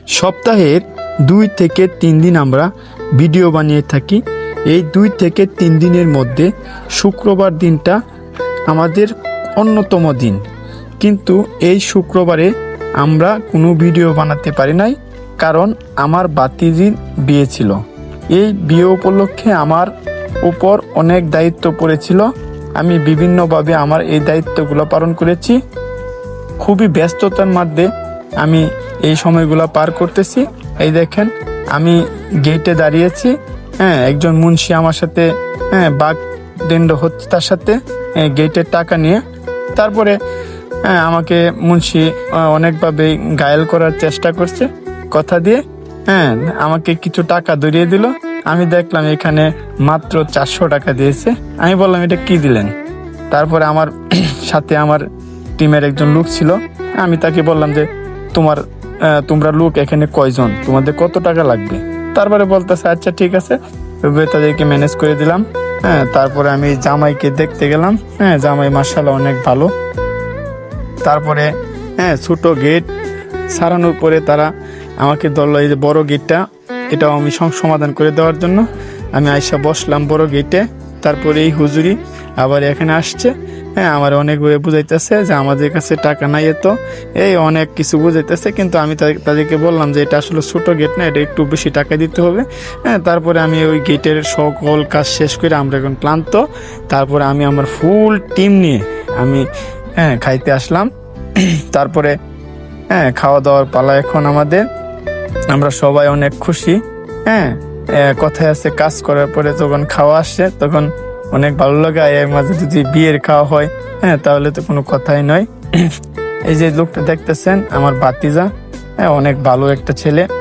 সপ্তাহের 2 থেকে 3 দিন আমরা ভিডিও বানিয়ে থাকি। এই 2 থেকে 3 দিনের মধ্যে শুক্রবার দিনটা আমাদের অন্যতম দিন, কিন্তু এই শুক্রবারে আমরা কোনো ভিডিও বানাতে পারি নাই, কারণ আমার ভাতিজির বিয়ে ছিল। এই বিয়ে উপলক্ষে আমার উপর অনেক দায়িত্ব পড়েছিল। আমি বিভিন্নভাবে আমার এই দায়িত্বগুলো পালন করেছি। খুবই ব্যস্ততার মধ্যে আমি এই সময়গুলো পার করতেছি। এই দেখেন, আমি গেটে দাঁড়িয়েছি। একজন মুন্সি আমার সাথে বাঘ দণ্ড হচ্ছে, তার সাথে গেটের টাকা নিয়ে। তারপরে আমাকে মুন্সি অনেকভাবে ঘায়েল করার চেষ্টা করছে কথা দিয়ে। আমাকে কিছু টাকা ধরিয়ে দিল। আমি দেখলাম এখানে মাত্র 400 টাকা দিয়েছে। আমি বললাম, এটা কি দিলেন? তারপরে আমার সাথে আমার টিমের একজন লোক ছিল। আমি তাকে বললাম যে তোমরা লোক এখানে কয়জন, তোমাদের কত টাকা লাগবে? তারপরে বলতেছে আচ্ছা ঠিক আছে, তাদেরকে ম্যানেজ করে দিলাম। তারপরে আমি জামাইকে দেখতে গেলাম। জামাই মাশাআল্লাহ অনেক ভালো। তারপরে ছোট গেট সারানোর পরে তারা আমাকে ধরলো, এই যে বড় গেটটা, এটাও আমি সমাধান করে দেওয়ার জন্য আমি আইসা বসলাম বড় গেটে। তারপরে এই হুজুরি আবার এখানে আসছে। আমার অনেক বুঝাইতেছে যে আমাদের কাছে টাকা নাই, এত এই অনেক কিছু বুঝাইতেছে, কিন্তু আমি তাদেরকে বললাম যে এটা আসলে ছোট গেট না, এটা একটু বেশি টাকা দিতে হবে। তারপরে আমি ওই গেটের সকল কাজ শেষ করে আমরা এখন ক্লান্ত। তারপরে আমি আমার ফুল টিম নিয়ে আমি খাইতে আসলাম। তারপরে খাওয়া দাওয়ার পালা এখন আমাদের। আমরা সবাই অনেক খুশি। কথায় আছে, কাজ করার পরে যখন খাওয়া আসে তখন অনেক ভালো লাগে। এর মাঝে যদি বিয়ের খাওয়া হয় তাহলে তো কোনো কথাই নয়। এই যে লোকটা দেখতেছেন আমার ভাতিজা, অনেক ভালো একটা ছেলে।